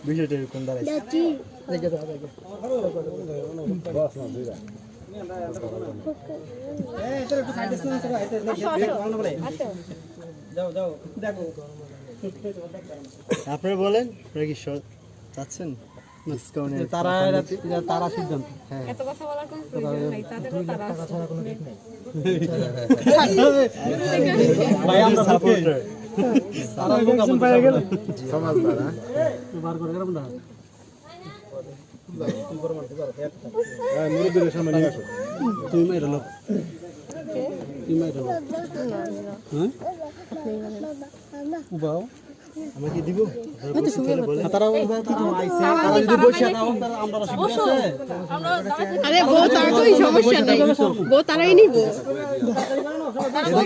বিষয়টা এরকম দাঁড়াইছে। আপনারা বলেন, আপনারা কি চাচ্ছেন তারা সিদ্ধান্ত? এত কথা বলার কোনো প্রয়োজন নাই, তাদেরও তারা ভাই আমরা সাপোর্টার তারা লোক আপন পায় গেল সমাজ দ্বারা বার করে গেলাম না তুমি করে মারতে পারো একটা হ্যাঁ মুরব্বির সামনে নিয়ে আসো তুমি মাইরা লোক তুমি মাইরা লোক হ্যাঁ উবাও আমাকে দিব তারা আইছে তারা যদি বসে দাও তারা আমরা অসুবিধা আছে আরে বউ তার কোনো সমস্যা নাই, বউ তারাই নিব।